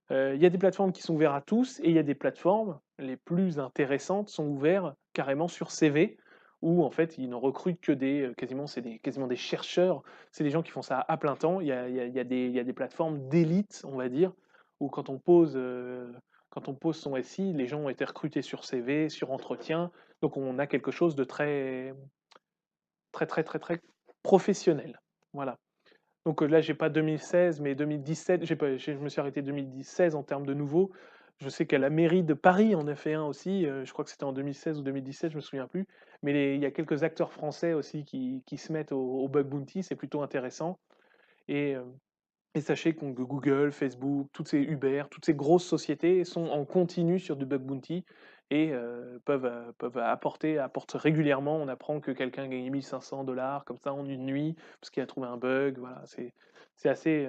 Il y a des plateformes qui sont ouvertes à tous, et il y a des plateformes, les plus intéressantes, sont ouvertes carrément sur CV, où en fait ils ne recrutent que quasiment des chercheurs. C'est des gens qui font ça à plein temps. Il y a des plateformes d'élite, on va dire, où quand on pose son SI, les gens ont été recrutés sur CV, sur entretien. Donc on a quelque chose de très, très, très, très, très professionnel. Voilà. Donc là, j'ai pas 2016, mais 2017. Je me suis arrêté 2016 en termes de nouveau. Je sais qu'à la mairie de Paris en a fait un aussi. Je crois que c'était en 2016 ou 2017, je me souviens plus. Mais il y a quelques acteurs français aussi qui se mettent au bug bounty. C'est plutôt intéressant. Et, euh, et sachez que Google, Facebook, toutes ces Uber, toutes ces grosses sociétés sont en continu sur du bug bounty et peuvent apportent régulièrement. On apprend que quelqu'un a gagné 1 500 $ comme ça en une nuit parce qu'il a trouvé un bug. Voilà, c'est assez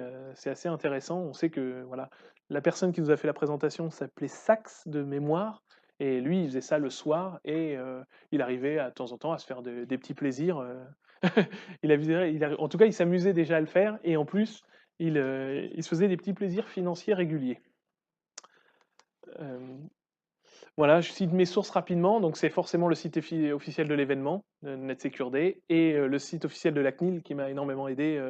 intéressant. On sait que voilà, la personne qui nous a fait la présentation s'appelait Sax de mémoire. Et lui, il faisait ça le soir et il arrivait de temps en temps à se faire des petits plaisirs. En tout cas, il s'amusait déjà à le faire et en plus, il se faisait des petits plaisirs financiers réguliers. Euh, voilà, je cite mes sources rapidement. Donc, c'est forcément le site officiel de l'événement, NetSecureD, et le site officiel de la CNIL qui m'a énormément aidé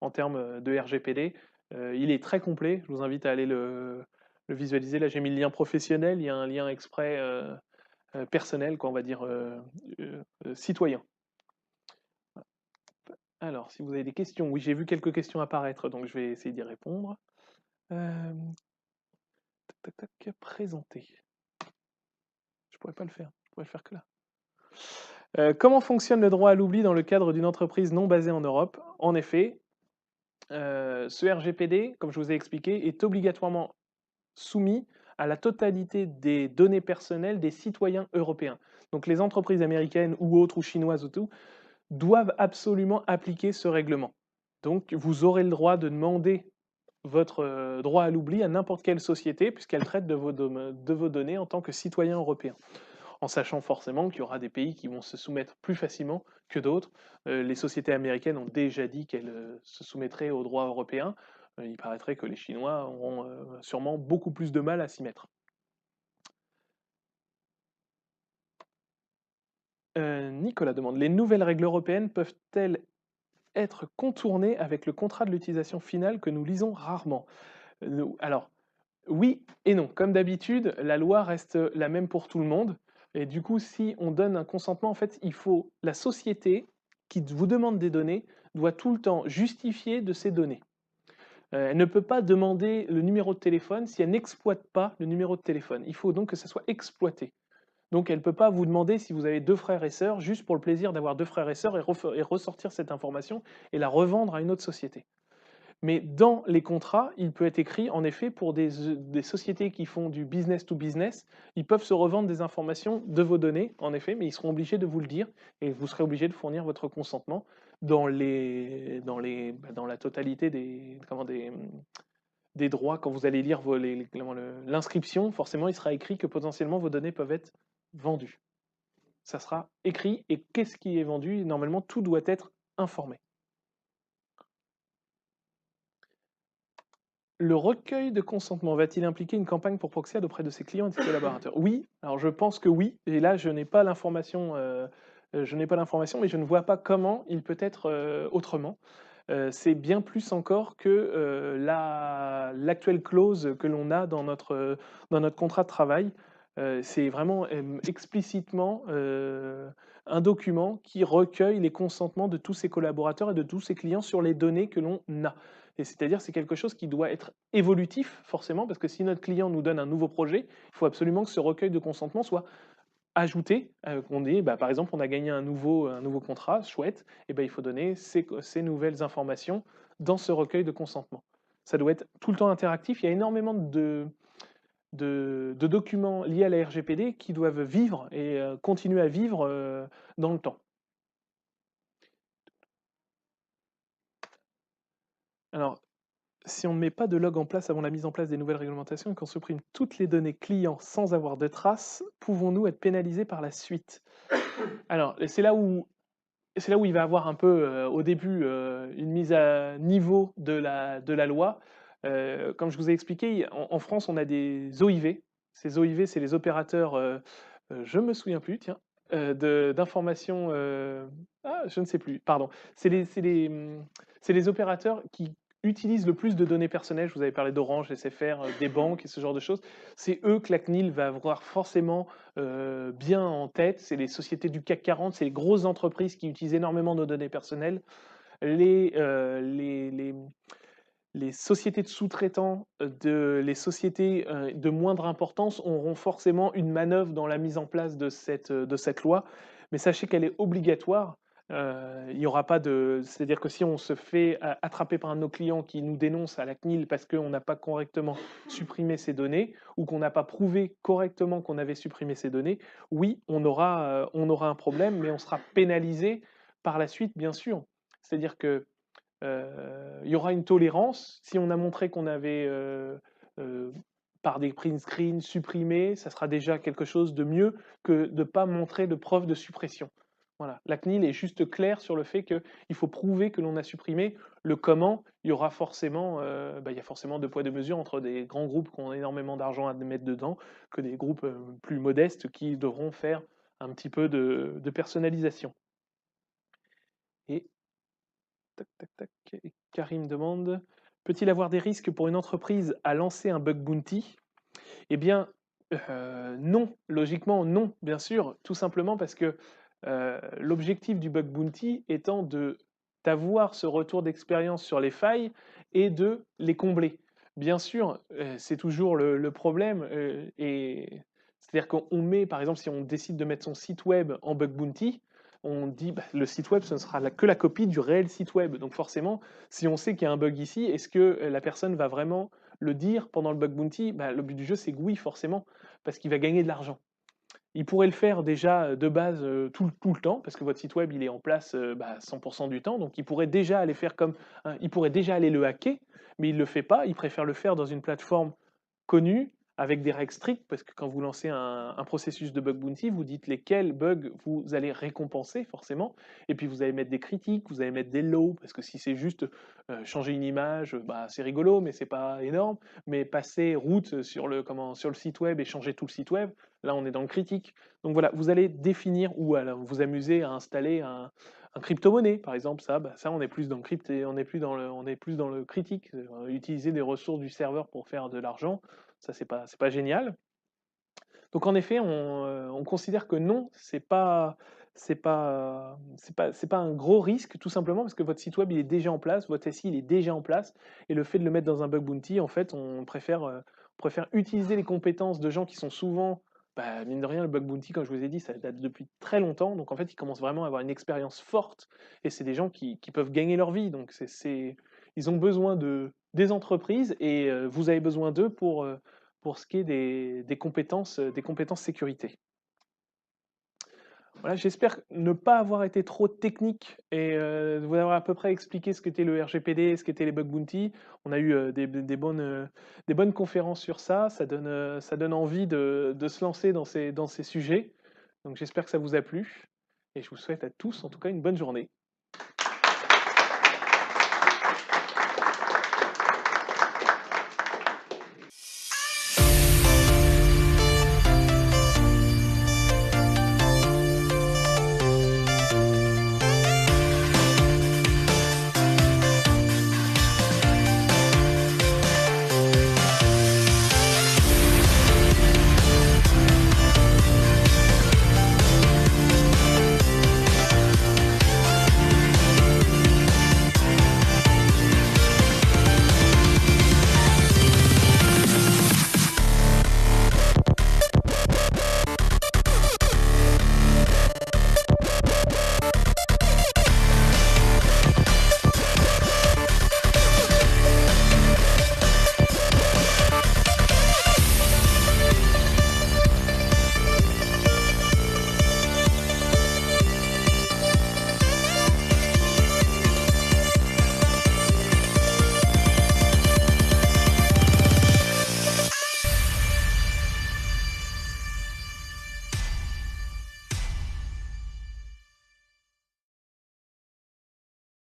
en termes de RGPD. Il est très complet. Je vous invite à aller le visualiser. Là, j'ai mis le lien professionnel. Il y a un lien exprès personnel, quoi, on va dire citoyen. Alors, si vous avez des questions, oui, j'ai vu quelques questions apparaître, donc je vais essayer d'y répondre. Euh, tac, tac, tac, présenter. Je pourrais pas le faire. Je pourrais le faire que là. Comment fonctionne le droit à l'oubli dans le cadre d'une entreprise non basée en Europe? En effet, ce RGPD, comme je vous ai expliqué, est obligatoirement soumis à la totalité des données personnelles des citoyens européens. Donc les entreprises américaines ou autres ou chinoises ou tout doivent absolument appliquer ce règlement. Donc vous aurez le droit de demander votre droit à l'oubli à n'importe quelle société puisqu'elle traite de vos données en tant que citoyen européen, en sachant forcément qu'il y aura des pays qui vont se soumettre plus facilement que d'autres. Les sociétés américaines ont déjà dit qu'elles se soumettraient au droit européen. Il paraîtrait que les Chinois auront sûrement beaucoup plus de mal à s'y mettre. Nicolas demande, les nouvelles règles européennes peuvent-elles être contournées avec le contrat de l'utilisation finale que nous lisons rarement? Alors, oui et non. Comme d'habitude, la loi reste la même pour tout le monde. Et du coup, si on donne un consentement, en fait, la société qui vous demande des données doit tout le temps justifier de ces données. Elle ne peut pas demander le numéro de téléphone si elle n'exploite pas le numéro de téléphone. Il faut donc que ça soit exploité. Donc elle ne peut pas vous demander si vous avez deux frères et sœurs juste pour le plaisir d'avoir deux frères et sœurs et ressortir cette information et la revendre à une autre société. Mais dans les contrats, il peut être écrit, en effet, pour des sociétés qui font du business to business, ils peuvent se revendre des informations de vos données, en effet, mais ils seront obligés de vous le dire et vous serez obligé de fournir votre consentement dans la totalité des droits. Quand vous allez lire l'inscription, forcément, il sera écrit que potentiellement vos données peuvent être vendues. Ça sera écrit et qu'est-ce qui est vendu? Normalement, tout doit être informé. Le recueil de consentement va-t-il impliquer une campagne pour Proxiad auprès de ses clients et de ses collaborateurs? Oui, alors je pense que oui, et là je n'ai pas l'information, mais je ne vois pas comment il peut être autrement. C'est bien plus encore que l'actuelle clause que l'on a dans notre contrat de travail. C'est vraiment explicitement un document qui recueille les consentements de tous ses collaborateurs et de tous ses clients sur les données que l'on a. Et c'est-à-dire c'est quelque chose qui doit être évolutif forcément, parce que si notre client nous donne un nouveau projet, il faut absolument que ce recueil de consentement soit ajouter, on dit, bah, par exemple, on a gagné un nouveau contrat, chouette, et ben, il faut donner ces nouvelles informations dans ce recueil de consentement. Ça doit être tout le temps interactif. Il y a énormément de documents liés à la RGPD qui doivent vivre et continuer à vivre dans le temps. Alors, si on ne met pas de log en place avant la mise en place des nouvelles réglementations et qu'on supprime toutes les données clients sans avoir de traces, pouvons-nous être pénalisés par la suite? Alors, c'est là où il va avoir un peu, au début, une mise à niveau de la loi. Comme je vous ai expliqué, en France, on a des OIV. Ces OIV, c'est les opérateurs, je me souviens plus, tiens, d'informations, je ne sais plus, pardon. C'est les opérateurs qui utilisent le plus de données personnelles. Je vous avais parlé d'Orange, SFR, des banques et ce genre de choses. C'est eux que la CNIL va avoir forcément bien en tête. C'est les sociétés du CAC 40, c'est les grosses entreprises qui utilisent énormément nos données personnelles. Les sociétés de sous-traitants, les sociétés de moindre importance auront forcément une manœuvre dans la mise en place de cette loi. Mais sachez qu'elle est obligatoire. Il n'y aura pas de. C'est-à-dire que si on se fait attraper par un de nos clients qui nous dénonce à la CNIL parce qu'on n'a pas correctement supprimé ces données ou qu'on n'a pas prouvé correctement qu'on avait supprimé ces données, oui, on aura un problème, mais on sera pénalisé par la suite, bien sûr. C'est-à-dire que il y aura une tolérance. Si on a montré qu'on avait, euh, par des print screens, supprimé, ça sera déjà quelque chose de mieux que de ne pas montrer de preuve de suppression. Voilà. La CNIL est juste claire sur le fait qu'il faut prouver que l'on a supprimé. Le comment, il y a forcément deux poids deux mesures entre des grands groupes qui ont énormément d'argent à mettre dedans que des groupes plus modestes qui devront faire un petit peu de personnalisation. Et tac, tac, tac. Et Karim demande, peut-il avoir des risques pour une entreprise à lancer un bug bounty? Eh bien, non. Logiquement, non, bien sûr. Tout simplement parce que l'objectif du bug bounty étant d'avoir ce retour d'expérience sur les failles et de les combler. Bien sûr, c'est toujours le problème. C'est-à-dire qu'on met, par exemple, si on décide de mettre son site web en bug bounty, on dit bah, le site web, ce ne sera que la copie du réel site web. Donc forcément, si on sait qu'il y a un bug ici, est-ce que la personne va vraiment le dire pendant le bug bounty? Bah, le but du jeu, c'est que oui, forcément, parce qu'il va gagner de l'argent. Il pourrait le faire déjà de base tout le temps, parce que votre site web il est en place 100% du temps, donc il pourrait déjà aller faire comme, il pourrait déjà aller le hacker, mais il ne le fait pas, il préfère le faire dans une plateforme connue, avec des règles strictes, parce que quand vous lancez un processus de bug bounty, vous dites lesquels bugs vous allez récompenser forcément, et puis vous allez mettre des critiques, vous allez mettre des lows, parce que si c'est juste changer une image, c'est rigolo, mais c'est pas énorme, mais passer route sur le site web et changer tout le site web, là on est dans le critique. Donc voilà, vous allez définir ou alors vous amuser à installer un crypto-monnaie, par exemple, ça on est plus dans le on est plus dans le critique. Utiliser des ressources du serveur pour faire de l'argent, ça c'est pas génial. Donc en effet, on considère que non, c'est pas un gros risque, tout simplement parce que votre site web il est déjà en place, votre SI il est déjà en place, et le fait de le mettre dans un bug bounty, en fait, on préfère utiliser les compétences de gens qui sont souvent, mine de rien, le bug bounty, comme je vous ai dit, ça date depuis très longtemps, donc en fait, ils commencent vraiment à avoir une expérience forte, et c'est des gens qui peuvent gagner leur vie, donc ils ont besoin des entreprises, et vous avez besoin d'eux pour ce qui est des compétences sécurité. Voilà, j'espère ne pas avoir été trop technique et vous avoir à peu près expliqué ce qu'était le RGPD, ce qu'étaient les bug bounty. On a eu des bonnes conférences sur ça. Ça donne envie de se lancer dans ces sujets. Donc j'espère que ça vous a plu et je vous souhaite à tous en tout cas une bonne journée.